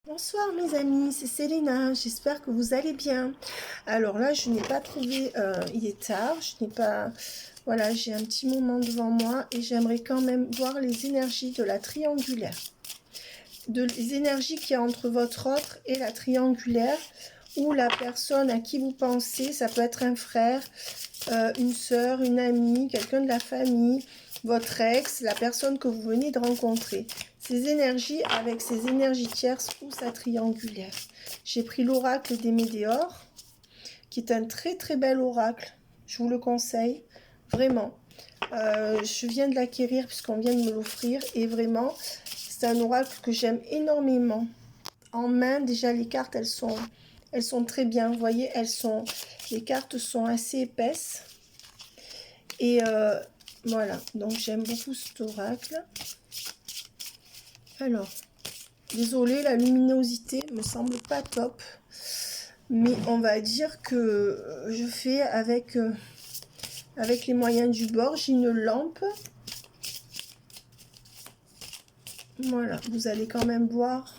Bonsoir mes amis, c'est Selena, j'espère que vous allez bien. Alors là, je n'ai pas trouvé, il est tard, je n'ai pas, voilà, j'ai un petit moment devant moi et j'aimerais quand même voir les énergies de la triangulaire. Les énergies qu'il y a entre votre autre et la triangulaire, ou la personne à qui vous pensez, ça peut être un frère, une sœur, une amie, quelqu'un de la famille, votre ex, la personne que vous venez de rencontrer. Ces énergies avec ces énergies tierces ou sa triangulaire. J'ai pris l'oracle des Médéors, qui est un très très bel oracle. Je vous le conseille, vraiment. Je viens de l'acquérir puisqu'on vient de me l'offrir et vraiment, c'est un oracle que j'aime énormément. En main, déjà les cartes, elles sont très bien. Vous voyez, les cartes sont assez épaisses. Et voilà, donc j'aime beaucoup cet oracle. Alors, désolée, la luminosité me semble pas top. Mais on va dire que je fais avec les moyens du bord. J'ai une lampe. Voilà, vous allez quand même voir,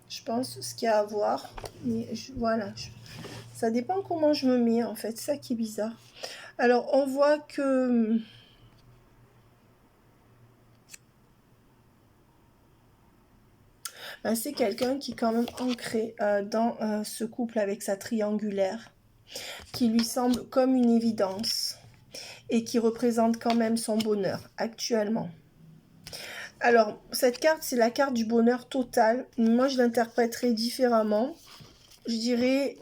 je pense, ce qu'il y a à voir. Mais voilà, ça dépend comment je me mets en fait, c'est ça qui est bizarre. Alors, on voit que c'est quelqu'un qui est quand même ancré dans ce couple avec sa triangulaire, qui lui semble comme une évidence et qui représente quand même son bonheur actuellement. Alors, cette carte, c'est la carte du bonheur total. Moi, je l'interpréterai différemment. Je dirais,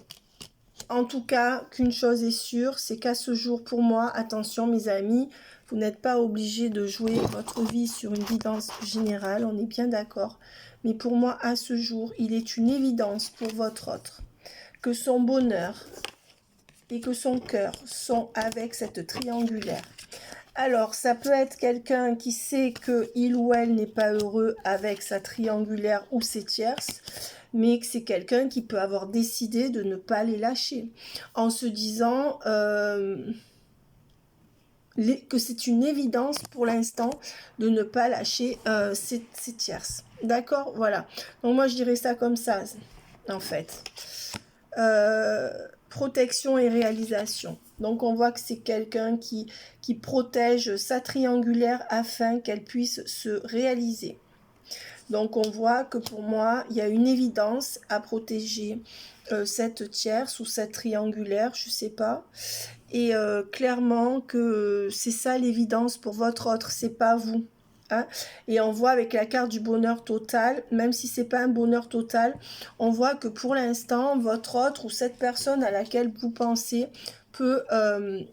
en tout cas, qu'une chose est sûre, c'est qu'à ce jour, pour moi, attention mes amis, vous n'êtes pas obligés de jouer votre vie sur une évidence générale, on est bien d'accord. Mais pour moi, à ce jour, il est une évidence pour votre autre que son bonheur et que son cœur sont avec cette triangulaire. Alors, ça peut être quelqu'un qui sait qu'il ou elle n'est pas heureux avec sa triangulaire ou ses tierces, mais que c'est quelqu'un qui peut avoir décidé de ne pas les lâcher, en se disant que c'est une évidence pour l'instant de ne pas lâcher ses tierces. D'accord? Voilà. Donc moi, je dirais ça comme ça, en fait. Protection et réalisation. Donc on voit que c'est quelqu'un qui protège sa triangulaire afin qu'elle puisse se réaliser. Donc on voit que pour moi, il y a une évidence à protéger cette tierce ou cette triangulaire, je sais pas. Et clairement que c'est ça l'évidence pour votre autre, c'est pas vous. Hein. Et on voit avec la carte du bonheur total, même si c'est pas un bonheur total, on voit que pour l'instant, votre autre ou cette personne à laquelle vous pensez peut,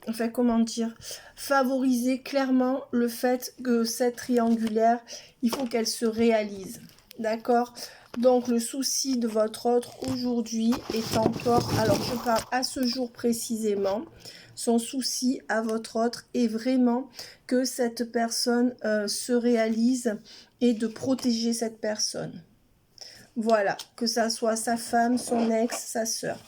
enfin comment dire, favoriser clairement le fait que cette triangulaire, il faut qu'elle se réalise. D'accord? Donc le souci de votre autre aujourd'hui est encore, alors je parle à ce jour précisément, son souci à votre autre est vraiment que cette personne se réalise et de protéger cette personne. Voilà, que ça soit sa femme, son ex, sa sœur.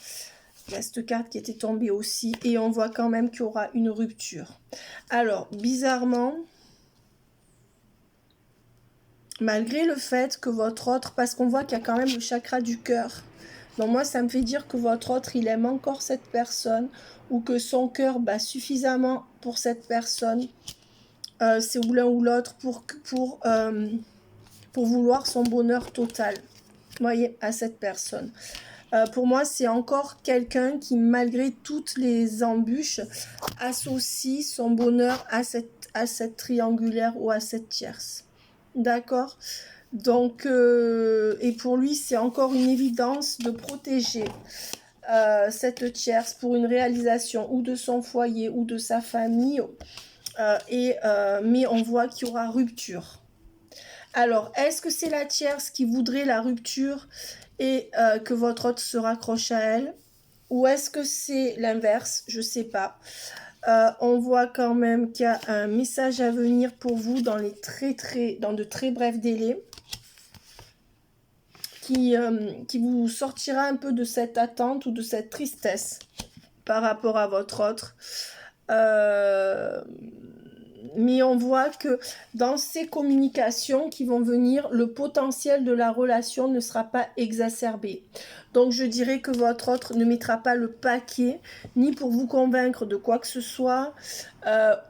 Il y a cette carte qui était tombée aussi et on voit quand même qu'il y aura une rupture. Alors, bizarrement, malgré le fait que votre autre, parce qu'on voit qu'il y a quand même le chakra du cœur, donc moi ça me fait dire que votre autre il aime encore cette personne ou que son cœur bat suffisamment pour cette personne, c'est ou l'un ou l'autre pour vouloir son bonheur total, voyez, à cette personne. Pour moi c'est encore quelqu'un qui malgré toutes les embûches associe son bonheur à cette triangulaire ou à cette tierce. D'accord? Donc, et pour lui, c'est encore une évidence de protéger cette tierce pour une réalisation ou de son foyer ou de sa famille. Mais on voit qu'il y aura rupture. Alors, est-ce que c'est la tierce qui voudrait la rupture et que votre autre se raccroche à elle? Ou est-ce que c'est l'inverse? Je ne sais pas. On voit quand même qu'il y a un message à venir pour vous dans de très brefs délais qui vous sortira un peu de cette attente ou de cette tristesse par rapport à votre autre. mais on voit que dans ces communications qui vont venir, le potentiel de la relation ne sera pas exacerbé. Donc je dirais que votre autre ne mettra pas le paquet, ni pour vous convaincre de quoi que ce soit.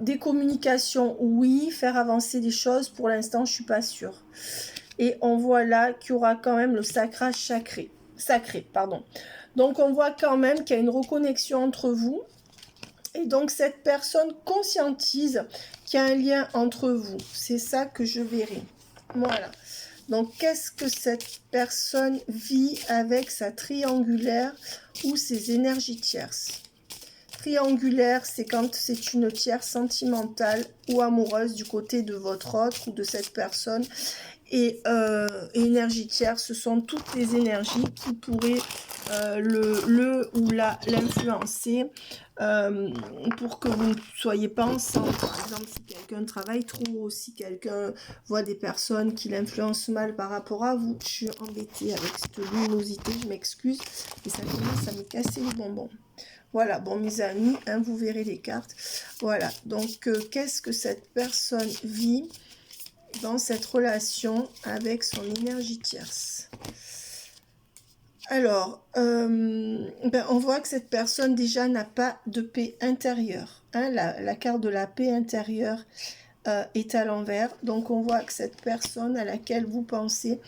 Des communications, oui, faire avancer des choses, pour l'instant, je suis pas sûre. Et on voit là qu'il y aura quand même le sacrage sacré, pardon. Donc on voit quand même qu'il y a une reconnexion entre vous. Et donc cette personne conscientise qu'il y a un lien entre vous. C'est ça que je verrai. Voilà. Donc qu'est-ce que cette personne vit avec sa triangulaire ou ses énergies tierces? Triangulaire, c'est quand c'est une tierce sentimentale ou amoureuse du côté de votre autre ou de cette personne. Et énergie tierce, ce sont toutes les énergies qui pourraient le ou l'influencer pour que vous ne soyez pas ensemble. Par exemple, si quelqu'un travaille trop, si quelqu'un voit des personnes qui l'influencent mal par rapport à vous. Je suis embêtée avec cette luminosité, je m'excuse, et ça commence à me casser les bonbons. Voilà, bon mes amis, hein, vous verrez les cartes. Voilà, donc qu'est-ce que cette personne vit dans cette relation avec son énergie tierce? Alors, on voit que cette personne déjà n'a pas de paix intérieure. Hein, la carte de la paix intérieure est à l'envers. Donc on voit que cette personne à laquelle vous pensez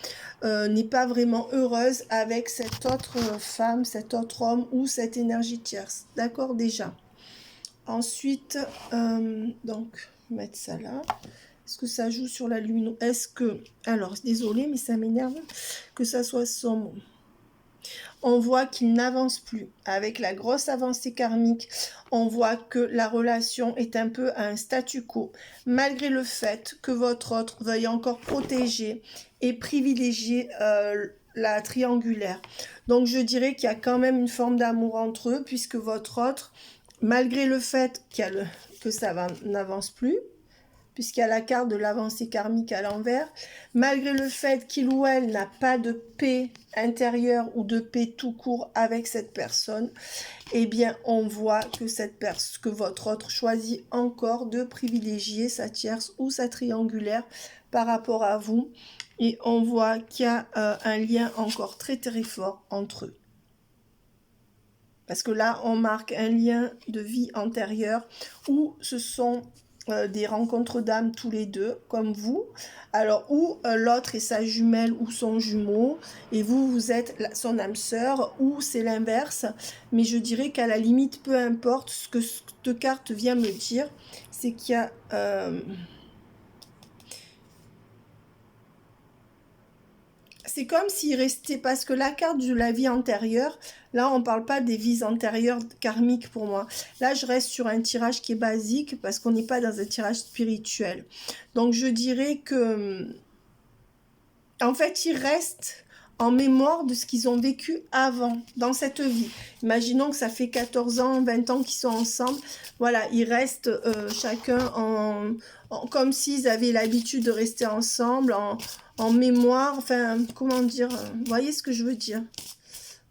n'est pas vraiment heureuse avec cette autre femme, cet autre homme ou cette énergie tierce. D'accord, déjà. Ensuite, donc, mettre ça là. Est-ce que ça joue sur la luminosité? Est-ce que... Alors, désolé, mais ça m'énerve que ça soit sombre. On voit qu'il n'avance plus. Avec la grosse avancée karmique, on voit que la relation est un peu à un statu quo, malgré le fait que votre autre veuille encore protéger et privilégier la triangulaire. Donc, je dirais qu'il y a quand même une forme d'amour entre eux, puisque votre autre, malgré le fait que ça n'avance plus, puisqu'il y a la carte de l'avancée karmique à l'envers, malgré le fait qu'il ou elle n'a pas de paix intérieure ou de paix tout court avec cette personne, eh bien, on voit que votre autre choisit encore de privilégier sa tierce ou sa triangulaire par rapport à vous. Et on voit qu'il y a un lien encore très très fort entre eux. Parce que là, on marque un lien de vie antérieure où ce sont des rencontres d'âme tous les deux, comme vous. Alors, où l'autre est sa jumelle ou son jumeau, et vous, vous êtes son âme sœur, ou c'est l'inverse. Mais je dirais qu'à la limite, peu importe, ce que cette carte vient me dire, c'est qu'il y a... c'est comme s'il restait, parce que la carte de la vie antérieure, là on parle pas des vies antérieures karmiques pour moi. Là je reste sur un tirage qui est basique parce qu'on n'est pas dans un tirage spirituel. Donc je dirais que, en fait, ils restent en mémoire de ce qu'ils ont vécu avant, dans cette vie. Imaginons que ça fait 14 ans, 20 ans qu'ils sont ensemble. Voilà, ils restent chacun comme s'ils avaient l'habitude de rester ensemble, en mémoire, enfin, comment dire, vous voyez ce que je veux dire?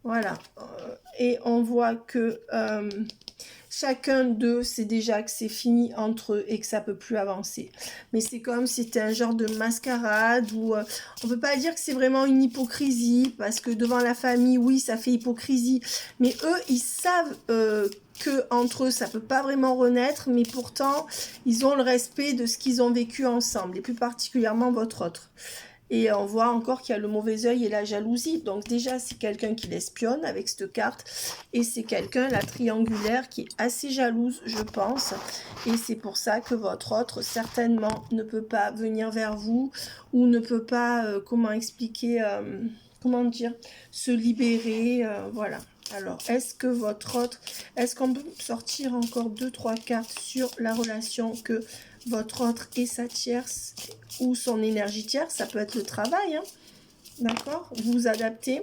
Voilà. Et on voit que chacun d'eux sait déjà que c'est fini entre eux et que ça peut plus avancer. Mais c'est comme si c'était un genre de mascarade où on peut pas dire que c'est vraiment une hypocrisie parce que devant la famille, oui, ça fait hypocrisie. Mais eux, ils savent que entre eux, ça peut pas vraiment renaître, mais pourtant, ils ont le respect de ce qu'ils ont vécu ensemble, et plus particulièrement votre autre. Et on voit encore qu'il y a le mauvais œil et la jalousie. Donc déjà, c'est quelqu'un qui l'espionne avec cette carte. Et c'est quelqu'un, la triangulaire, qui est assez jalouse, je pense. Et c'est pour ça que votre autre, certainement, ne peut pas venir vers vous. Ou ne peut pas, comment expliquer, comment dire, se libérer. Voilà. Alors, est-ce que votre autre... Est-ce qu'on peut sortir encore 2-3 cartes sur la relation que votre autre et sa tierce ou son énergie tierce, ça peut être le travail, hein, d'accord, vous vous adaptez.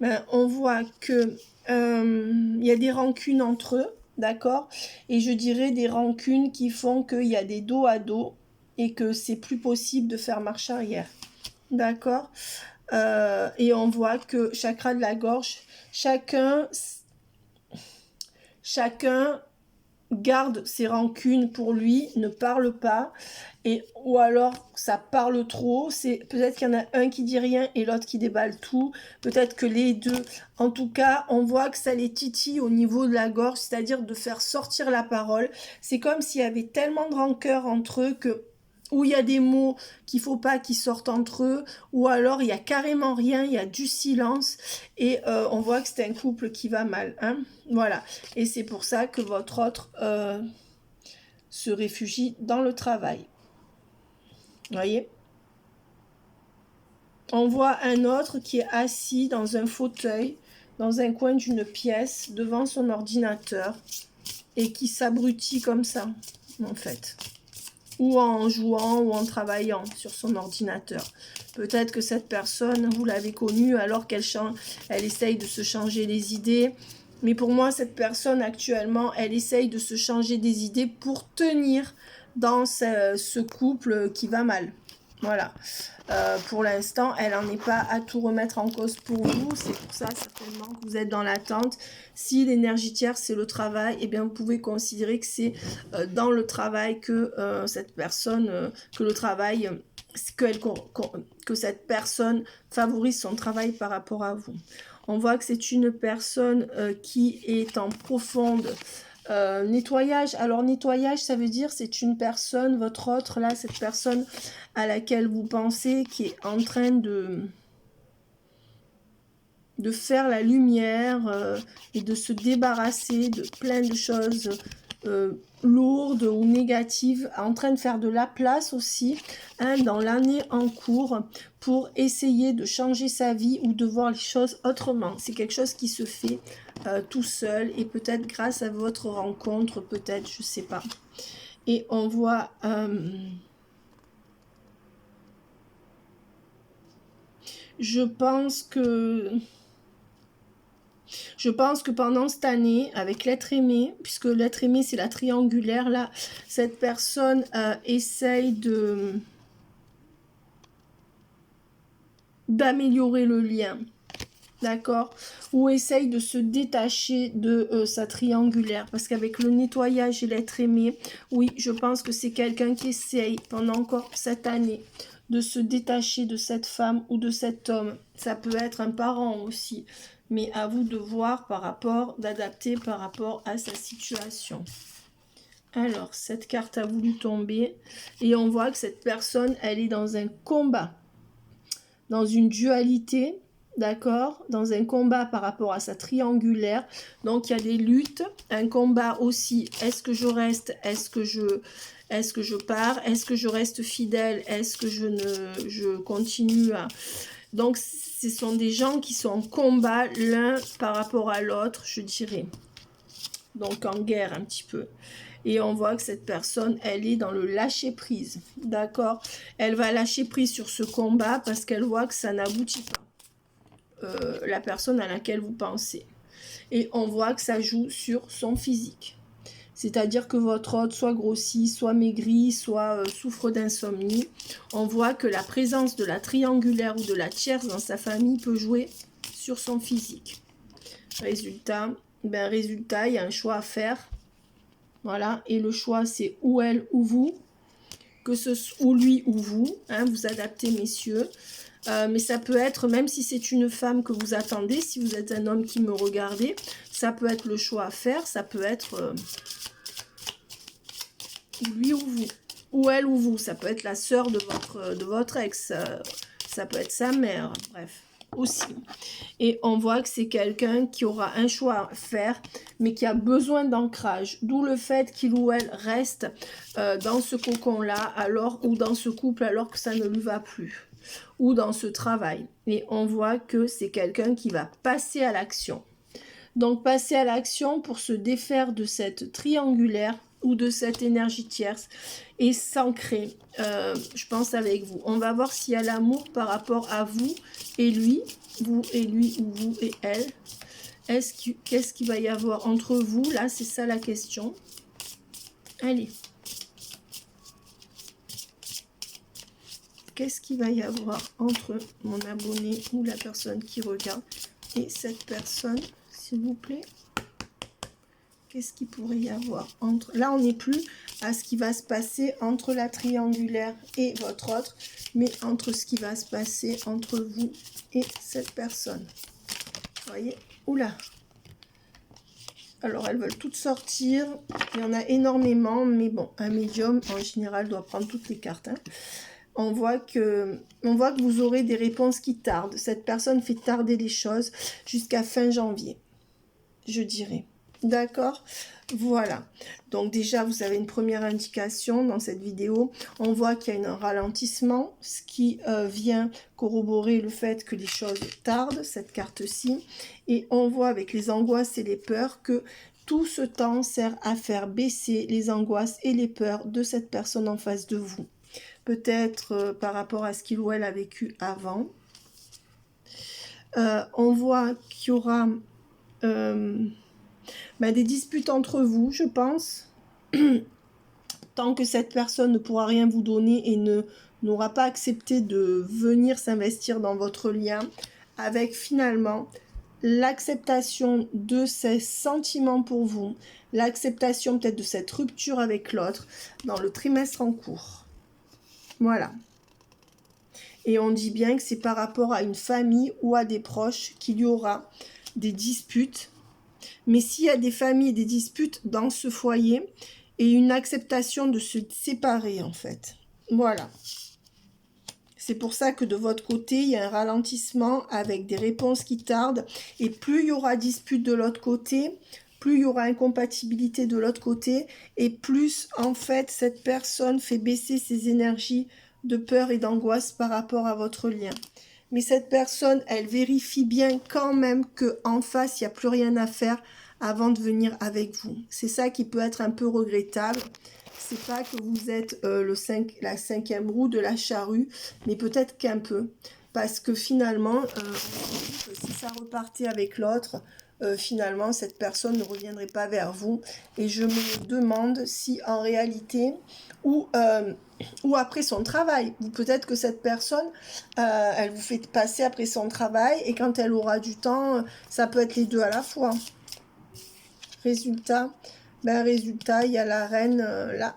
Ben, on voit que il y a des rancunes entre eux, d'accord, et je dirais des rancunes qui font qu'il y a des dos à dos et que c'est plus possible de faire marche arrière, d'accord. Et on voit que chakra de la gorge, chacun garde ses rancunes pour lui, ne parle pas, ou alors ça parle trop, c'est peut-être qu'il y en a un qui dit rien et l'autre qui déballe tout, peut-être que les deux, en tout cas, on voit que ça les titille au niveau de la gorge, c'est-à-dire de faire sortir la parole. C'est comme s'il y avait tellement de rancœur entre eux que où il y a des mots qu'il faut pas qu'ils sortent entre eux, ou alors il y a carrément rien, il y a du silence, et on voit que c'est un couple qui va mal, hein, voilà. Et c'est pour ça que votre autre se réfugie dans le travail. Vous voyez? On voit un autre qui est assis dans un fauteuil, dans un coin d'une pièce, devant son ordinateur, et qui s'abrutit comme ça, en fait. Ou en jouant ou en travaillant sur son ordinateur. Peut-être que cette personne, vous l'avez connue alors qu'elle essaye de se changer les idées. Mais pour moi, cette personne actuellement, elle essaye de se changer des idées pour tenir dans ce couple qui va mal. Voilà. Pour l'instant, elle n'en est pas à tout remettre en cause pour vous. C'est pour ça certainement que vous êtes dans l'attente. Si l'énergie tierce, c'est le travail, eh bien, vous pouvez considérer que c'est dans le travail que cette personne, que le travail, que cette personne favorise son travail par rapport à vous. On voit que c'est une personne qui est en profonde nettoyage. Alors nettoyage, ça veut dire c'est une personne, votre autre là, cette personne à laquelle vous pensez qui est en train de faire la lumière et de se débarrasser de plein de choses lourdes ou négatives, en train de faire de la place aussi hein, dans l'année en cours pour essayer de changer sa vie ou de voir les choses autrement. C'est quelque chose qui se fait tout seul et peut-être grâce à votre rencontre, peut-être, je sais pas. Et on voit... je pense que pendant cette année, avec l'être aimé, puisque l'être aimé, c'est la triangulaire, là, cette personne essaye d'améliorer le lien, d'accord? Ou essaye de se détacher de sa triangulaire, parce qu'avec le nettoyage et l'être aimé, oui, je pense que c'est quelqu'un qui essaye, pendant encore cette année, de se détacher de cette femme ou de cet homme. Ça peut être un parent aussi, mais à vous de voir d'adapter par rapport à sa situation. Alors, cette carte a voulu tomber et on voit que cette personne, elle est dans un combat, dans une dualité, d'accord, dans un combat par rapport à sa triangulaire. Donc, il y a des luttes, un combat aussi. Est-ce que je reste? Est-ce que je pars? Est-ce que je reste fidèle? Est-ce que je continue à... Donc, ce sont des gens qui sont en combat l'un par rapport à l'autre, je dirais. Donc, en guerre un petit peu. Et on voit que cette personne, elle est dans le lâcher-prise, d'accord? Elle va lâcher prise sur ce combat parce qu'elle voit que ça n'aboutit pas. La personne à laquelle vous pensez. Et on voit que ça joue sur son physique. C'est-à-dire que votre hôte soit grossi, soit maigri, soit souffre d'insomnie. On voit que la présence de la triangulaire ou de la tierce dans sa famille peut jouer sur son physique. Résultat, il y a un choix à faire. Voilà, et le choix c'est ou elle ou vous, ou lui ou vous, hein, vous adaptez messieurs. Mais ça peut être, même si c'est une femme que vous attendez, si vous êtes un homme qui me regardez, ça peut être le choix à faire, ça peut être lui ou vous, ou elle ou vous, ça peut être la sœur de votre ex, ça peut être sa mère, bref, aussi. Et on voit que c'est quelqu'un qui aura un choix à faire, mais qui a besoin d'ancrage, d'où le fait qu'il ou elle reste dans ce cocon-là, ou dans ce couple alors que ça ne lui va plus, ou dans ce travail. Et on voit que c'est quelqu'un qui va passer à l'action. Donc passer à l'action pour se défaire de cette triangulaire ou de cette énergie tierce et s'ancrer, je pense, avec vous. On va voir s'il y a l'amour par rapport à vous et lui ou vous et elle. Qu'est-ce qu'il va y avoir entre vous? Là, c'est ça la question. Allez. Qu'est-ce qu'il va y avoir entre mon abonné ou la personne qui regarde et cette personne, s'il vous plaît? Qu'est-ce qu'il pourrait y avoir entre... Là, on n'est plus à ce qui va se passer entre la triangulaire et votre autre, mais entre ce qui va se passer entre vous et cette personne. Vous voyez? Oula! Alors, elles veulent toutes sortir. Il y en a énormément, mais bon, un médium, en général, doit prendre toutes les cartes. Hein. On voit que vous aurez des réponses qui tardent. Cette personne fait tarder les choses jusqu'à fin janvier, je dirais. D'accord? Voilà. Donc déjà, vous avez une première indication dans cette vidéo. On voit qu'il y a un ralentissement, ce qui vient corroborer le fait que les choses tardent, cette carte-ci. Et on voit avec les angoisses et les peurs que tout ce temps sert à faire baisser les angoisses et les peurs de cette personne en face de vous. Peut-être par rapport à ce qu'il ou elle a vécu avant. On voit qu'il y aura... des disputes entre vous, je pense. Tant que cette personne ne pourra rien vous donner et n'aura pas accepté de venir s'investir dans votre lien, avec finalement l'acceptation de ses sentiments pour vous, l'acceptation peut-être de cette rupture avec l'autre dans le trimestre en cours. Voilà. Et on dit bien que c'est par rapport à une famille ou à des proches qu'il y aura des disputes. Mais s'il y a des familles et des disputes dans ce foyer et une acceptation de se séparer en fait. Voilà. C'est pour ça que de votre côté, il y a un ralentissement avec des réponses qui tardent. Et plus il y aura dispute de l'autre côté, plus il y aura incompatibilité de l'autre côté. Et plus en fait cette personne fait baisser ses énergies de peur et d'angoisse par rapport à votre lien. Mais cette personne, elle vérifie bien quand même qu'en face, il n'y a plus rien à faire avant de venir avec vous. C'est ça qui peut être un peu regrettable. C'est pas que vous êtes la cinquième roue de la charrue, mais peut-être qu'un peu. Parce que finalement, si ça repartait avec l'autre, finalement, cette personne ne reviendrait pas vers vous. Et je me demande si en réalité, ou après son travail, peut-être que cette personne, elle vous fait passer après son travail, et quand elle aura du temps, ça peut être les deux à la fois. Résultat, il y a la reine là.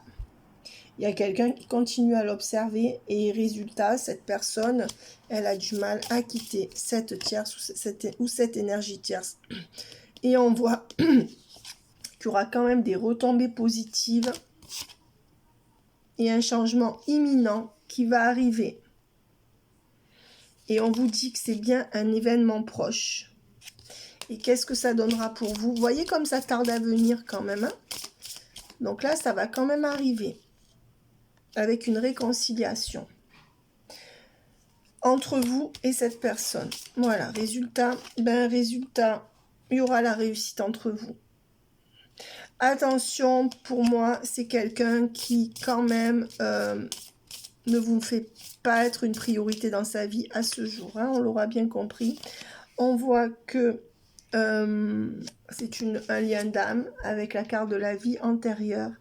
Il y a quelqu'un qui continue à l'observer et résultat, cette personne, elle a du mal à quitter cette tierce ou cette énergie tierce. Et on voit qu'il y aura quand même des retombées positives et un changement imminent qui va arriver. Et on vous dit que c'est bien un événement proche. Et qu'est-ce que ça donnera pour vous? Vous voyez comme ça tarde à venir quand même. Hein? Donc là, ça va quand même arriver. Avec une réconciliation entre vous et cette personne. Voilà, résultat, résultat, il y aura la réussite entre vous. Attention, pour moi, c'est quelqu'un qui quand même ne vous fait pas être une priorité dans sa vie à ce jour. Hein, on l'aura bien compris. On voit que c'est un lien d'âme avec la carte de la vie antérieure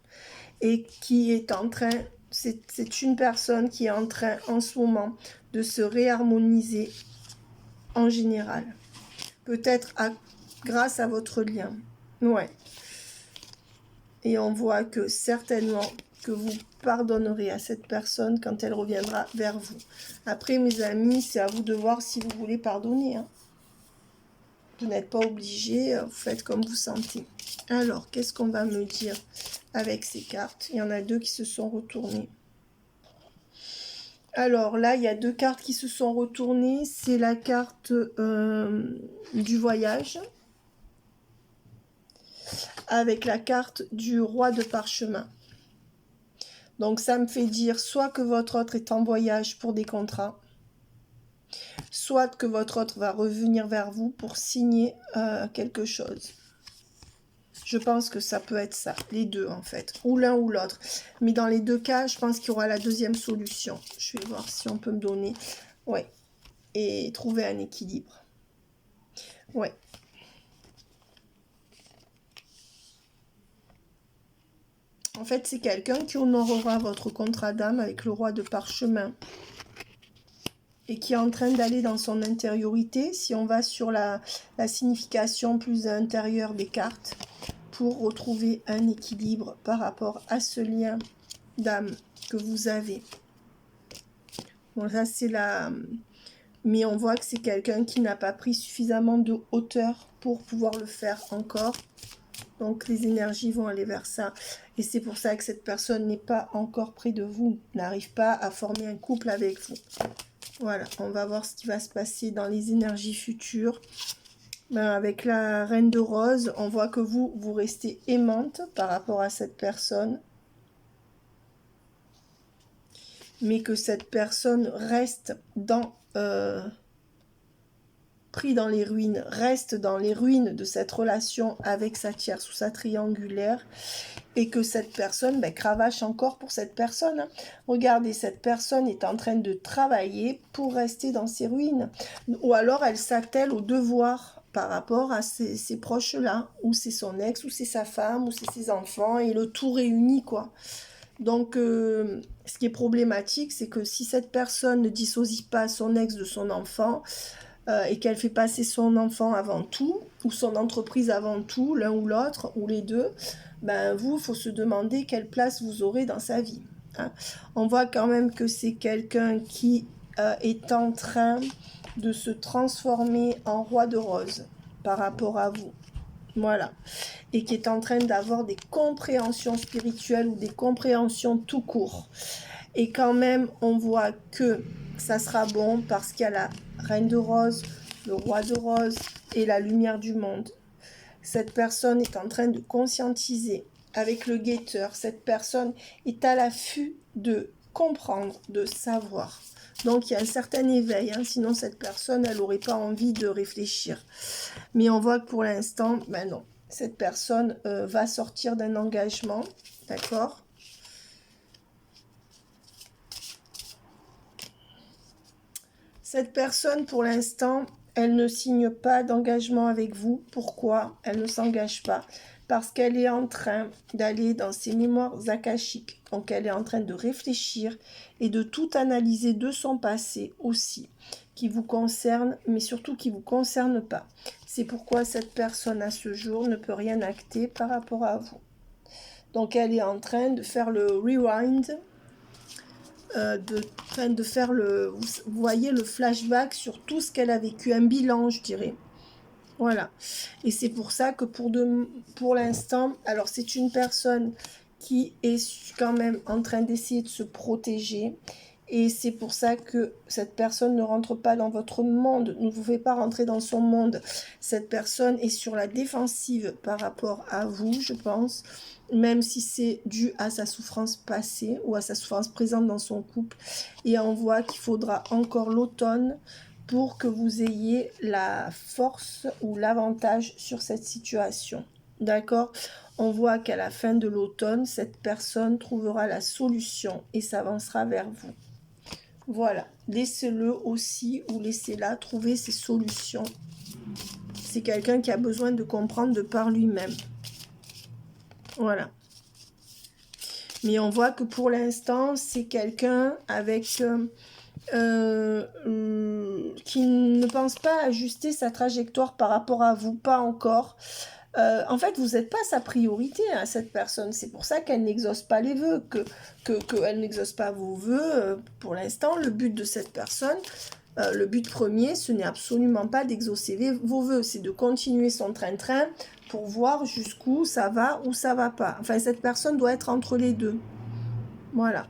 et qui est en train... C'est une personne qui est en train, en ce moment, de se réharmoniser en général. Peut-être grâce à votre lien. Ouais. Et on voit que certainement que vous pardonnerez à cette personne quand elle reviendra vers vous. Après, mes amis, c'est à vous de voir si vous voulez pardonner. Hein. Vous n'êtes pas obligé, vous faites comme vous sentez. Alors, qu'est-ce qu'on va me dire avec ces cartes? Il y en a deux qui se sont retournées. Alors là, il y a deux cartes qui se sont retournées. C'est la carte du voyage avec la carte du roi de parchemin. Donc ça me fait dire soit que votre autre est en voyage pour des contrats, soit que votre autre va revenir vers vous pour signer quelque chose. Je pense que ça peut être ça, les deux en fait, ou l'un ou l'autre. Mais dans les deux cas, je pense qu'il y aura la deuxième solution. Je vais voir si on peut me donner, ouais, et trouver un équilibre. Ouais. En fait, c'est quelqu'un qui honorera votre contrat d'âme avec le roi de parchemin et qui est en train d'aller dans son intériorité. Si on va sur la signification plus intérieure des cartes, pour retrouver un équilibre par rapport à ce lien d'âme que vous avez. Bon, là, c'est la... Mais on voit que c'est quelqu'un qui n'a pas pris suffisamment de hauteur pour pouvoir le faire encore. Donc, les énergies vont aller vers ça. Et c'est pour ça que cette personne n'est pas encore près de vous, n'arrive pas à former un couple avec vous. Voilà, on va voir ce qui va se passer dans les énergies futures. Ben, avec la reine de rose, on voit que vous restez aimante par rapport à cette personne. Mais que cette personne reste pris dans les ruines, reste dans les ruines de cette relation avec sa tierce ou sa triangulaire, et que cette personne cravache encore pour cette personne. Regardez, cette personne est en train de travailler pour rester dans ses ruines, ou alors elle s'attelle au devoir par rapport à ces proches-là, ou c'est son ex, ou c'est sa femme, ou c'est ses enfants, et le tout réuni, quoi. Donc, ce qui est problématique, c'est que si cette personne ne dissocie pas son ex de son enfant, et qu'elle fait passer son enfant avant tout, ou son entreprise avant tout, l'un ou l'autre, ou les deux, ben vous, il faut se demander quelle place vous aurez dans sa vie. Hein. On voit quand même que c'est quelqu'un qui est en train de se transformer en roi de rose par rapport à vous. Voilà. Et qui est en train d'avoir des compréhensions spirituelles ou des compréhensions tout court. Et quand même, on voit que ça sera bon parce qu'il y a la reine de rose, le roi de rose et la lumière du monde. Cette personne est en train de conscientiser avec le guetteur. Cette personne est à l'affût de comprendre, de savoir. Donc, il y a un certain éveil. Hein, sinon, cette personne, elle n'aurait pas envie de réfléchir. Mais on voit que pour l'instant, ben non. Cette personne va sortir d'un engagement. D'accord ? Cette personne, pour l'instant, elle ne signe pas d'engagement avec vous. Pourquoi? Elle ne s'engage pas. Parce qu'elle est en train d'aller dans ses mémoires akashiques. Donc, elle est en train de réfléchir et de tout analyser de son passé aussi, qui vous concerne, mais surtout qui ne vous concerne pas. C'est pourquoi cette personne, à ce jour, ne peut rien acter par rapport à vous. Donc, elle est en train de faire le rewind, de faire vous voyez, le flashback sur tout ce qu'elle a vécu, un bilan, je dirais. Voilà. Et c'est pour ça que pour l'instant, alors c'est une personne qui est quand même en train d'essayer de se protéger. Et c'est pour ça que cette personne ne rentre pas dans votre monde, ne vous fait pas rentrer dans son monde. Cette personne est sur la défensive par rapport à vous, je pense, même si c'est dû à sa souffrance passée ou à sa souffrance présente dans son couple. Et on voit qu'il faudra encore l'automne pour que vous ayez la force ou l'avantage sur cette situation. D'accord ? On voit qu'à la fin de l'automne, cette personne trouvera la solution et s'avancera vers vous. Voilà, laissez-le aussi ou laissez-la trouver ses solutions. C'est quelqu'un qui a besoin de comprendre de par lui-même. Voilà. Mais on voit que pour l'instant, c'est quelqu'un avec qui ne pense pas ajuster sa trajectoire par rapport à vous, pas encore. En fait, vous n'êtes pas sa priorité à cette personne. C'est pour ça qu'elle n'exauce pas les vœux, qu'elle n'exauce pas vos vœux. Pour l'instant, le but de cette personne, le but premier, ce n'est absolument pas d'exaucer vos vœux. C'est de continuer son train-train pour voir jusqu'où ça va ou ça va pas. Enfin, cette personne doit être entre les deux. Voilà.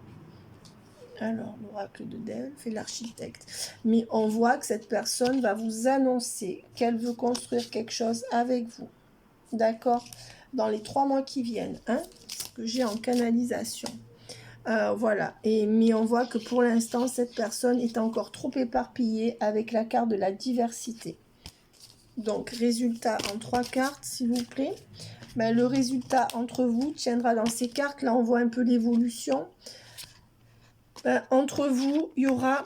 Alors, l'oracle de Delphes et l'architecte. Mais on voit que cette personne va vous annoncer qu'elle veut construire quelque chose avec vous. D'accord? Dans les 3 mois qui viennent, hein, ce que j'ai en canalisation. Voilà. Mais on voit que pour l'instant, cette personne est encore trop éparpillée avec la carte de la diversité. Donc, résultat en 3 cartes, s'il vous plaît. Ben, le résultat entre vous tiendra dans ces cartes. Là, on voit un peu l'évolution. Entre vous, il y aura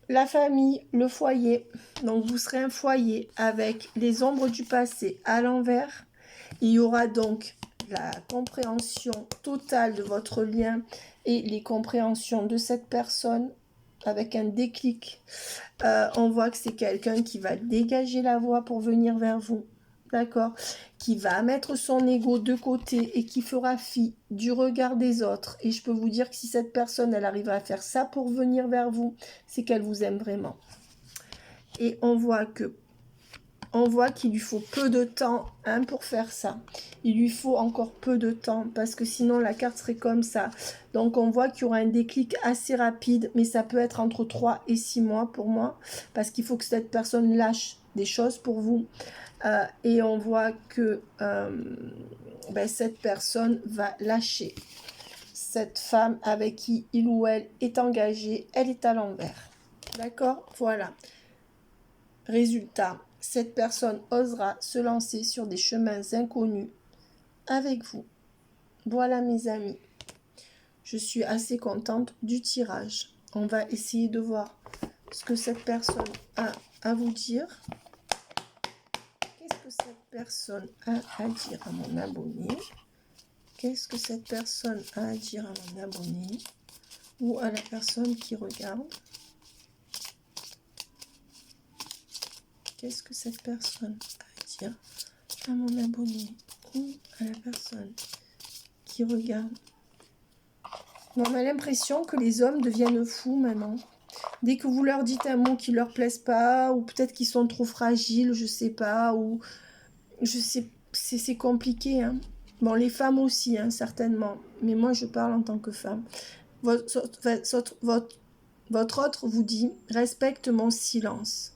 la famille, le foyer. Donc, vous serez un foyer avec les ombres du passé à l'envers. Il y aura donc la compréhension totale de votre lien et les compréhensions de cette personne avec un déclic. On voit que c'est quelqu'un qui va dégager la voie pour venir vers vous. d'accord, qui va mettre son ego de côté et qui fera fi du regard des autres. Et je peux vous dire que si cette personne, elle arrive à faire ça pour venir vers vous, c'est qu'elle vous aime vraiment. Et on voit qu'il lui faut peu de temps hein, pour faire ça. Il lui faut encore peu de temps parce que sinon la carte serait comme ça. Donc on voit qu'il y aura un déclic assez rapide, mais ça peut être entre 3 et 6 mois pour moi parce qu'il faut que cette personne lâche des choses pour vous. Et on voit que cette personne va lâcher. Cette femme avec qui il ou elle est engagé, elle est à l'envers. D'accord? Voilà. Résultat. Cette personne osera se lancer sur des chemins inconnus avec vous. Voilà mes amis. Je suis assez contente du tirage. On va essayer de voir ce que cette personne a à vous dire. Qu'est-ce que cette personne a à dire à mon abonné? Qu'est-ce que cette personne a à dire à mon abonné? Ou à la personne qui regarde? Qu'est-ce que cette personne a à dire à mon abonné ou à la personne qui regarde? On a l'impression que les hommes deviennent fous maintenant. Dès que vous leur dites un mot qui leur plaise pas, ou peut-être qu'ils sont trop fragiles, je sais pas, ou je sais, c'est compliqué. Hein. Bon, les femmes aussi, hein, certainement. Mais moi, je parle en tant que femme. Votre autre vous dit, respecte mon silence.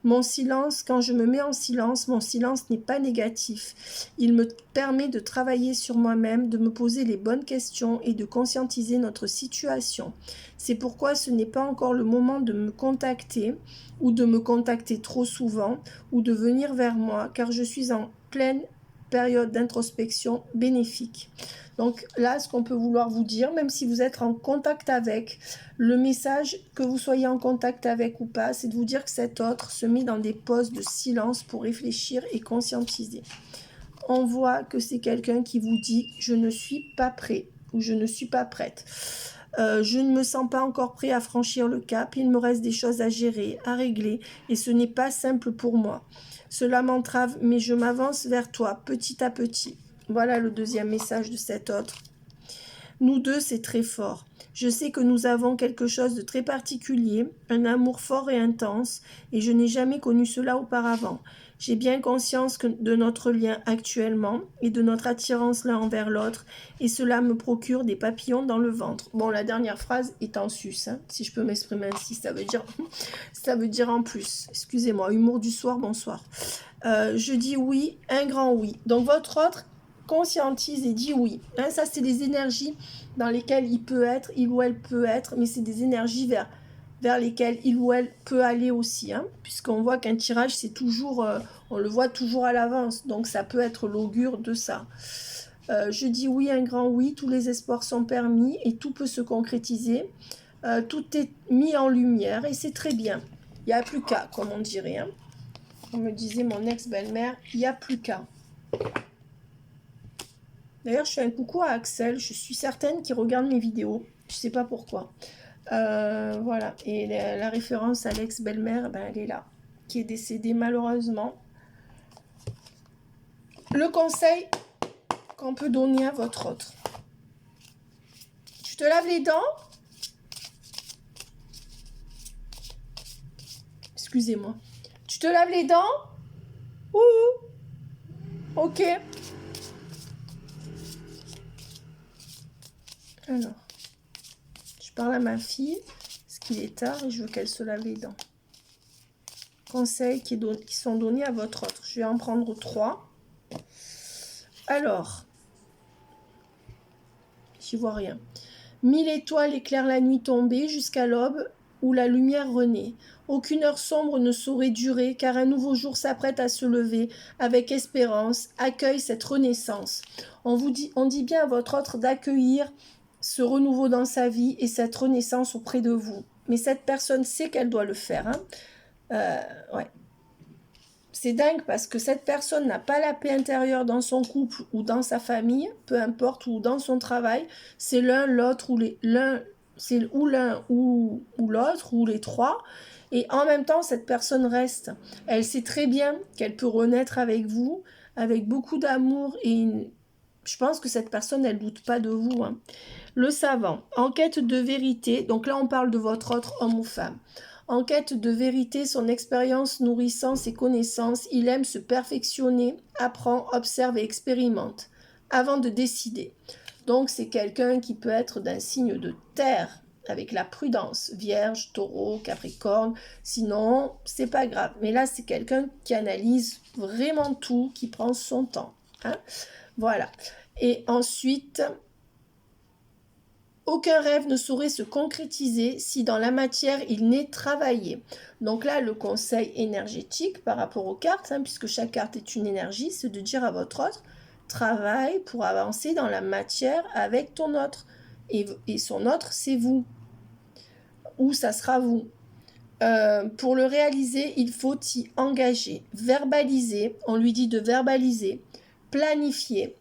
Mon silence, quand je me mets en silence, mon silence n'est pas négatif. Il me permet de travailler sur moi-même, de me poser les bonnes questions et de conscientiser notre situation. C'est pourquoi ce n'est pas encore le moment de me contacter ou de me contacter trop souvent ou de venir vers moi car je suis en pleine période d'introspection bénéfique. Donc là, ce qu'on peut vouloir vous dire, même si vous êtes en contact avec, le message, que vous soyez en contact avec ou pas, c'est de vous dire que cet autre se met dans des pauses de silence pour réfléchir et conscientiser. On voit que c'est quelqu'un qui vous dit « je ne suis pas prêt » ou « je ne suis pas prête ». Je ne me sens pas encore prêt à franchir le cap, il me reste des choses à gérer, à régler, et ce n'est pas simple pour moi. Cela m'entrave, mais je m'avance vers toi, petit à petit. Voilà le deuxième message de cet autre. Nous deux, c'est très fort. Je sais que nous avons quelque chose de très particulier, un amour fort et intense, et je n'ai jamais connu cela auparavant. J'ai bien conscience de notre lien actuellement et de notre attirance l'un envers l'autre, et cela me procure des papillons dans le ventre. Bon, la dernière phrase est en sus, hein, si je peux m'exprimer ainsi, ça veut dire en plus. Excusez-moi, humour du soir, bonsoir. Je dis oui, un grand oui. Donc votre autre conscientise et dit oui. Hein, ça, c'est des énergies dans lesquelles il ou elle peut être, mais c'est des énergies vers lesquelles il ou elle peut aller aussi. Hein, puisqu'on voit qu'un tirage, c'est toujours, on le voit toujours à l'avance. Donc, ça peut être l'augure de ça. Je dis oui, un grand oui. Tous les espoirs sont permis et tout peut se concrétiser. Tout est mis en lumière et c'est très bien. Il n'y a plus qu'à, comme on dirait. Hein. Comme me disait mon ex-belle-mère, il n'y a plus qu'à. D'ailleurs, je fais un coucou à Axel. Je suis certaine qu'il regarde mes vidéos. Je ne sais pas pourquoi. Voilà. Et la référence à l'ex-belle-mère, ben, elle est là. Qui est décédée malheureusement. Le conseil qu'on peut donner à votre autre. Tu te laves les dents. Excusez-moi. Tu te laves les dents. Ouh. Ok. Alors, je parle à ma fille, parce qu'il est tard et je veux qu'elle se lave les dents. Conseils qui sont donnés à votre autre. Je vais en prendre 3. Alors, j'y vois rien. 1000 étoiles éclairent la nuit tombée jusqu'à l'aube où la lumière renaît. Aucune heure sombre ne saurait durer car un nouveau jour s'apprête à se lever avec espérance. Accueille cette renaissance. On dit bien à votre autre d'accueillir ce renouveau dans sa vie et cette renaissance auprès de vous. Mais cette personne sait qu'elle doit le faire. Hein. Ouais. C'est dingue parce que cette personne n'a pas la paix intérieure dans son couple ou dans sa famille, peu importe, ou dans son travail. C'est l'un, l'autre ou c'est ou l'un ou l'autre ou les trois. Et en même temps, cette personne reste. Elle sait très bien qu'elle peut renaître avec vous, avec beaucoup d'amour. Et je pense que cette personne, elle ne doute pas de vous. Hein. Le savant, en quête de vérité. Donc là, on parle de votre autre homme ou femme. En quête de vérité, son expérience nourrissant ses connaissances, il aime se perfectionner, apprend, observe et expérimente avant de décider. Donc c'est quelqu'un qui peut être d'un signe de terre, avec la prudence, Vierge, Taureau, Capricorne, sinon c'est pas grave. Mais là c'est quelqu'un qui analyse vraiment tout, qui prend son temps. Hein. Voilà. Et ensuite, aucun rêve ne saurait se concrétiser si dans la matière il n'est travaillé. Donc là, le conseil énergétique par rapport aux cartes, hein, puisque chaque carte est une énergie, c'est de dire à votre autre, travaille pour avancer dans la matière avec ton autre. Et son autre, c'est vous. Ou ça sera vous. Pour le réaliser, il faut y engager, verbaliser, on lui dit de verbaliser, planifier,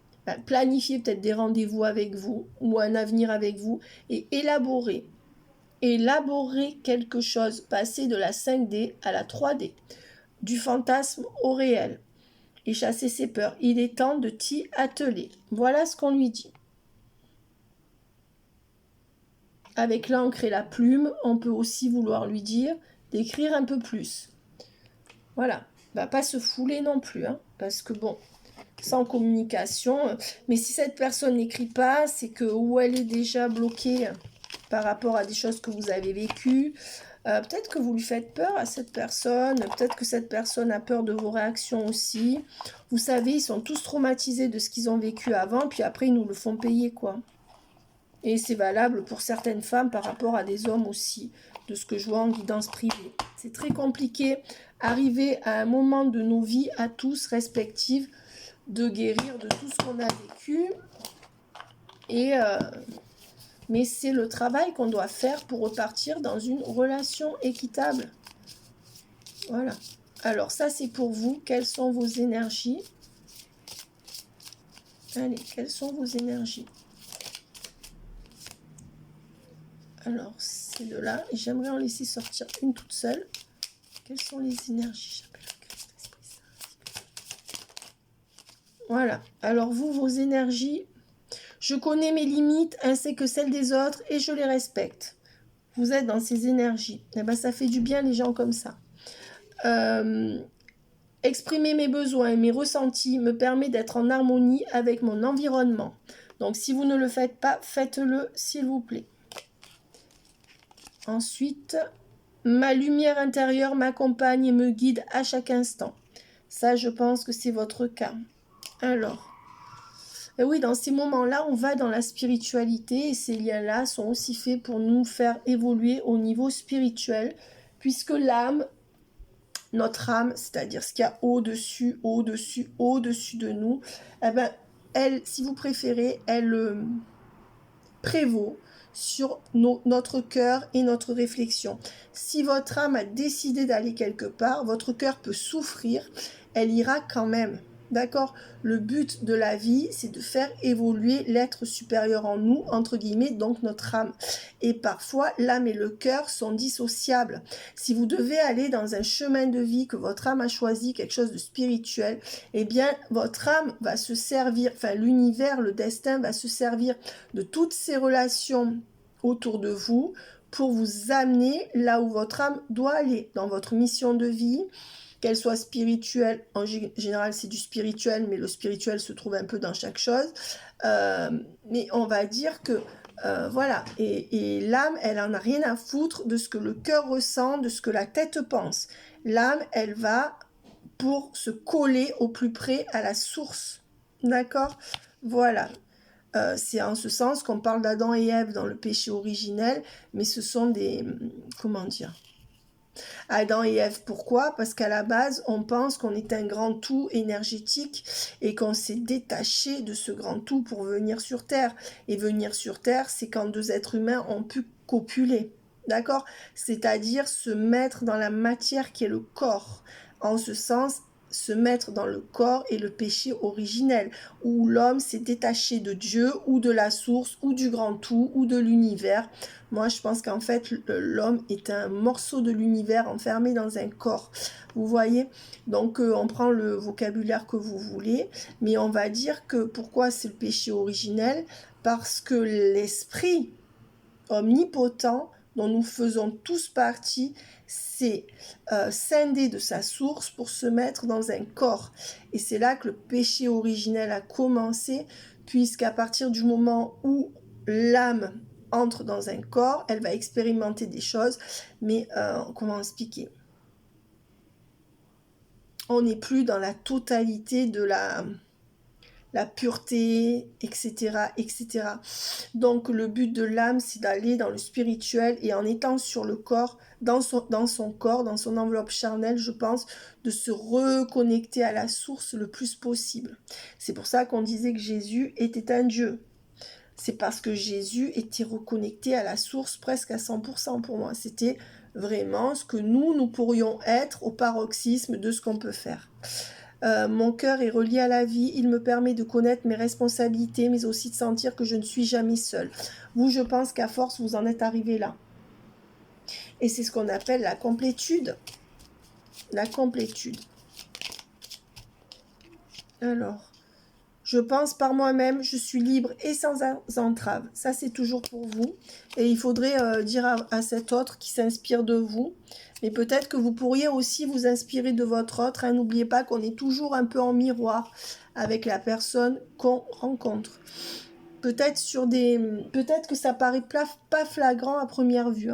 planifier peut-être des rendez-vous avec vous ou un avenir avec vous et élaborer. Élaborer quelque chose, passer de la 5D à la 3D, du fantasme au réel et chasser ses peurs. Il est temps de t'y atteler. Voilà ce qu'on lui dit. Avec l'encre et la plume, on peut aussi vouloir lui dire d'écrire un peu plus. Voilà. Pas se fouler non plus, hein, parce que bon, sans communication. Mais si cette personne n'écrit pas, c'est que ou elle est déjà bloquée par rapport à des choses que vous avez vécues. Peut-être que vous lui faites peur à cette personne. Peut-être que cette personne a peur de vos réactions aussi. Vous savez, ils sont tous traumatisés de ce qu'ils ont vécu avant. Puis après, ils nous le font payer, quoi. Et c'est valable pour certaines femmes par rapport à des hommes aussi, de ce que je vois en guidance privée. C'est très compliqué, arriver à un moment de nos vies, à tous respectives, de guérir de tout ce qu'on a vécu. Mais c'est le travail qu'on doit faire pour repartir dans une relation équitable. Voilà. Alors ça, c'est pour vous. Quelles sont vos énergies? Allez, quelles sont vos énergies? Alors, c'est de là. Et j'aimerais en laisser sortir une toute seule. Quelles sont les énergies? Voilà. Alors, vous, vos énergies, je connais mes limites ainsi que celles des autres et je les respecte. Vous êtes dans ces énergies. Eh ben, ça fait du bien les gens comme ça. Exprimer mes besoins et mes ressentis me permet d'être en harmonie avec mon environnement. Donc, si vous ne le faites pas, faites-le, s'il vous plaît. Ensuite, ma lumière intérieure m'accompagne et me guide à chaque instant. Ça, je pense que c'est votre cas. Alors, oui, dans ces moments-là, on va dans la spiritualité et ces liens-là sont aussi faits pour nous faire évoluer au niveau spirituel, puisque l'âme, notre âme, c'est-à-dire ce qu'il y a au-dessus, au-dessus, au-dessus de nous, eh ben, elle, si vous préférez, elle prévaut sur notre cœur et notre réflexion. Si votre âme a décidé d'aller quelque part, votre cœur peut souffrir, elle ira quand même. D'accord? Le but de la vie, c'est de faire évoluer l'être supérieur en nous, entre guillemets, donc notre âme. Et parfois, l'âme et le cœur sont dissociables. Si vous devez aller dans un chemin de vie que votre âme a choisi, quelque chose de spirituel, eh bien, votre âme va se servir, enfin, l'univers, le destin va se servir de toutes ces relations autour de vous pour vous amener là où votre âme doit aller, dans votre mission de vie, qu'elle soit spirituelle, en général c'est du spirituel, mais le spirituel se trouve un peu dans chaque chose, mais on va dire que voilà, et l'âme, elle en a rien à foutre de ce que le cœur ressent, de ce que la tête pense. L'âme, elle va pour se coller au plus près à la source, d'accord? Voilà. C'est en ce sens qu'on parle d'Adam et Ève dans le péché originel, mais ce sont des, comment dire, Adam et Ève, pourquoi? Parce qu'à la base, on pense qu'on est un grand tout énergétique et qu'on s'est détaché de ce grand tout pour venir sur Terre. Et venir sur Terre, c'est quand deux êtres humains ont pu copuler, d'accord? C'est-à-dire se mettre dans la matière qui est le corps. En ce sens, se mettre dans le corps est le péché originel, où l'homme s'est détaché de Dieu, ou de la source, ou du grand tout, ou de l'univers. Moi, je pense qu'en fait, l'homme est un morceau de l'univers enfermé dans un corps. Vous voyez? Donc, on prend le vocabulaire que vous voulez, mais on va dire que pourquoi c'est le péché originel? Parce que l'esprit omnipotent dont nous faisons tous partie, c'est scindé de sa source pour se mettre dans un corps. Et c'est là que le péché originel a commencé, puisqu'à partir du moment où l'âme entre dans un corps, elle va expérimenter des choses, mais comment expliquer? On n'est plus dans la totalité de la pureté, etc., etc. Donc, le but de l'âme, c'est d'aller dans le spirituel et en étant sur le corps, dans son corps, dans son enveloppe charnelle, je pense, de se reconnecter à la source le plus possible. C'est pour ça qu'on disait que Jésus était un Dieu. C'est parce que Jésus était reconnecté à la source presque à 100% pour moi. C'était vraiment ce que nous pourrions être au paroxysme de ce qu'on peut faire. Mon cœur est relié à la vie, il me permet de connaître mes responsabilités, mais aussi de sentir que je ne suis jamais seule. Vous, je pense qu'à force, vous en êtes arrivé là. Et c'est ce qu'on appelle la complétude. La complétude. Alors, je pense par moi-même, je suis libre et sans entrave. Ça, c'est toujours pour vous. Et il faudrait dire à cet autre qui s'inspire de vous. Mais peut-être que vous pourriez aussi vous inspirer de votre autre. N'oubliez pas qu'on est toujours un peu en miroir avec la personne qu'on rencontre. Peut-être que ça paraît pas flagrant à première vue.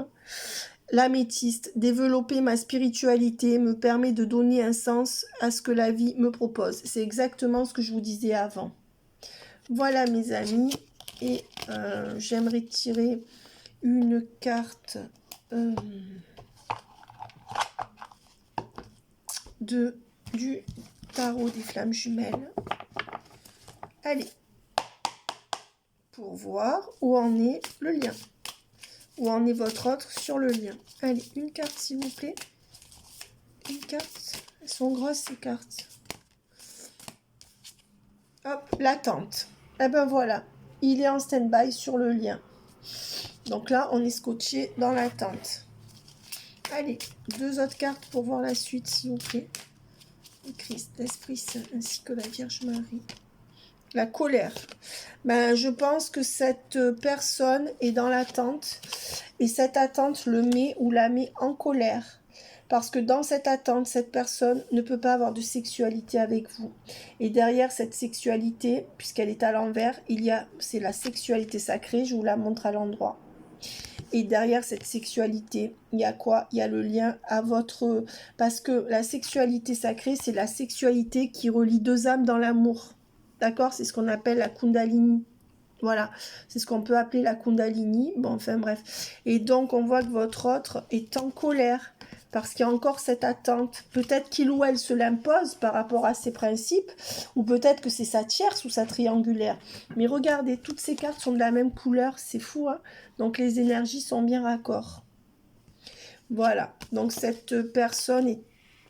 L'améthyste, développer ma spiritualité me permet de donner un sens à ce que la vie me propose. C'est exactement ce que je vous disais avant. Voilà mes amis. Et j'aimerais tirer une carte du tarot des flammes jumelles. Allez, pour voir où en est le lien. Où en est votre autre sur le lien. Allez, une carte s'il vous plaît. Une carte. Elles sont grosses ces cartes. Hop, l'attente. Et ben voilà, il est en stand-by sur le lien. Donc là, on est scotché dans l'attente. Allez, deux autres cartes pour voir la suite s'il vous plaît. Le Christ, l'Esprit Saint ainsi que la Vierge Marie. La colère. Ben, je pense que cette personne est dans l'attente et cette attente le met ou la met en colère. Parce que dans cette attente, cette personne ne peut pas avoir de sexualité avec vous. Et derrière cette sexualité, puisqu'elle est à l'envers, c'est la sexualité sacrée, je vous la montre à l'endroit. Et derrière cette sexualité, il y a quoi? Il y a le lien à votre... Parce que la sexualité sacrée, c'est la sexualité qui relie deux âmes dans l'amour. D'accord? C'est ce qu'on appelle la Kundalini. Voilà, c'est ce qu'on peut appeler la Kundalini. Bon, enfin bref. Et donc, on voit que votre autre est en colère parce qu'il y a encore cette attente. Peut-être qu'il ou elle se l'impose par rapport à ses principes, ou peut-être que c'est sa tierce ou sa triangulaire. Mais regardez, toutes ces cartes sont de la même couleur, c'est fou, hein? Donc, les énergies sont bien raccord. Voilà, donc cette personne est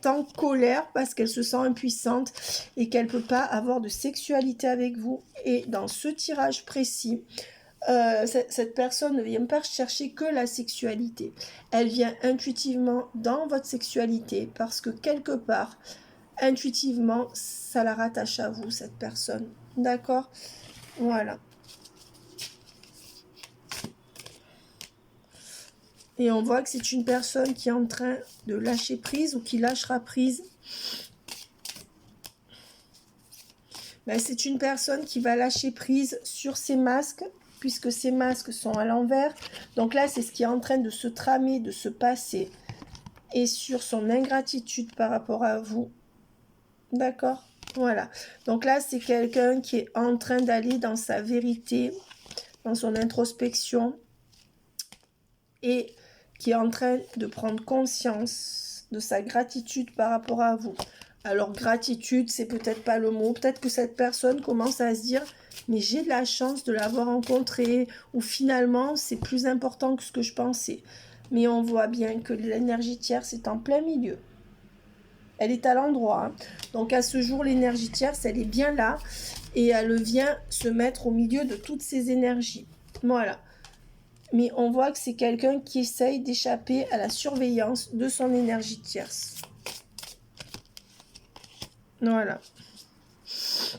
en colère parce qu'elle se sent impuissante et qu'elle ne peut pas avoir de sexualité avec vous. Et dans ce tirage précis, cette personne ne vient pas chercher que la sexualité. Elle vient intuitivement dans votre sexualité parce que quelque part, intuitivement, ça la rattache à vous, cette personne. D'accord? Voilà. Et on voit que c'est une personne qui est en train de lâcher prise ou qui lâchera prise. Ben, c'est une personne qui va lâcher prise sur ses masques, puisque ces masques sont à l'envers. Donc là, c'est ce qui est en train de se tramer, de se passer. Et sur son ingratitude par rapport à vous. D'accord? Voilà. Donc là, c'est quelqu'un qui est en train d'aller dans sa vérité, dans son introspection. Et qui est en train de prendre conscience de sa gratitude par rapport à vous. Alors, gratitude, c'est peut-être pas le mot. Peut-être que cette personne commence à se dire « Mais j'ai de la chance de l'avoir rencontré » ou finalement, c'est plus important que ce que je pensais. Mais on voit bien que l'énergie tierce est en plein milieu. elle est à l'endroit. Hein. Donc à ce jour, l'énergie tierce, elle est bien là. Et elle vient se mettre au milieu de toutes ces énergies. Voilà. Mais on voit que c'est quelqu'un qui essaye d'échapper à la surveillance de son énergie tierce. Voilà.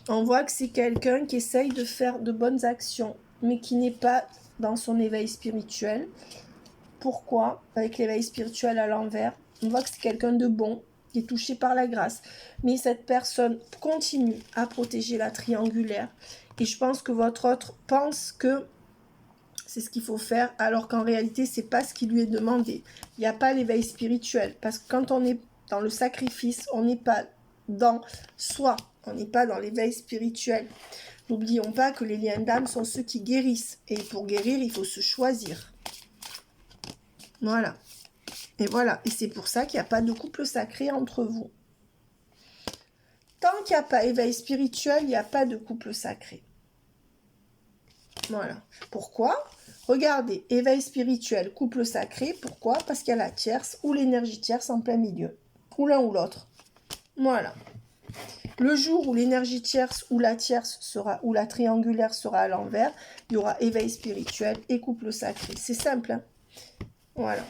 On voit que c'est quelqu'un qui essaye de faire de bonnes actions, mais qui n'est pas dans son éveil spirituel. Pourquoi? Avec l'éveil spirituel à l'envers, on voit que c'est quelqu'un de bon, qui est touché par la grâce. Mais cette personne continue à protéger la triangulaire. Et je pense que votre autre pense que c'est ce qu'il faut faire, alors qu'en réalité, c'est pas ce qui lui est demandé. Il n'y a pas l'éveil spirituel. Parce que quand on est dans le sacrifice, on n'est pas dans soi. On n'est pas dans l'éveil spirituel. N'oublions pas que les liens d'âme sont ceux qui guérissent. Et pour guérir, il faut se choisir. Voilà. Et voilà. Et c'est pour ça qu'il n'y a pas de couple sacré entre vous. Tant qu'il n'y a pas éveil spirituel, il n'y a pas de couple sacré. Voilà. Pourquoi? Regardez, éveil spirituel, couple sacré. Pourquoi? Parce qu'il y a la tierce ou l'énergie tierce en plein milieu. Ou l'un ou l'autre. Voilà. Le jour où l'énergie tierce ou la tierce sera, ou la triangulaire sera à l'envers, il y aura éveil spirituel et couple sacré. C'est simple. Hein? Voilà.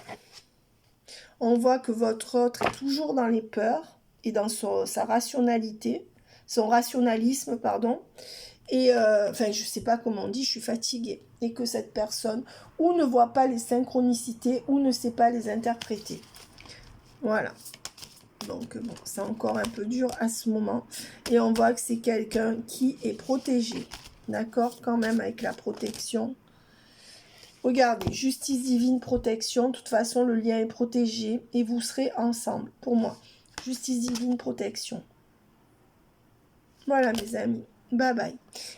On voit que votre autre est toujours dans les peurs et dans sa rationalité, son rationalisme, pardon. Et enfin, je ne sais pas comment on dit, je suis fatiguée. Et que cette personne ou ne voit pas les synchronicités ou ne sait pas les interpréter. Voilà. Donc, bon, c'est encore un peu dur à ce moment. Et on voit que c'est quelqu'un qui est protégé. D'accord? Quand même avec la protection. Regardez, justice divine, protection. De toute façon, le lien est protégé et vous serez ensemble. Pour moi, justice divine, protection. Voilà, mes amis. Bye bye.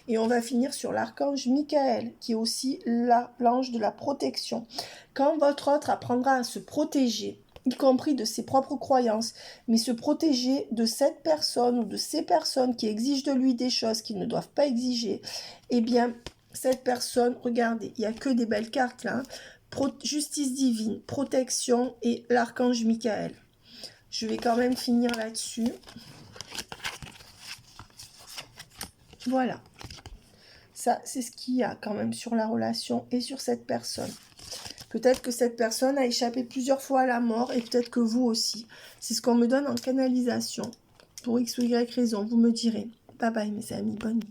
Et on va finir sur l'archange Michael, qui est aussi l'ange de la protection. Quand votre autre apprendra à se protéger, y compris de ses propres croyances, mais se protéger de cette personne ou de ces personnes qui exigent de lui des choses qu'ils ne doivent pas exiger, eh bien, cette personne, regardez, il n'y a que des belles cartes là, hein. Justice divine, protection et l'archange Michael. Je vais quand même finir là-dessus. Voilà. Ça, c'est ce qu'il y a quand même sur la relation et sur cette personne. Peut-être que cette personne a échappé plusieurs fois à la mort et peut-être que vous aussi. C'est ce qu'on me donne en canalisation. Pour X ou Y raison, vous me direz. Bye bye mes amis, bonne nuit.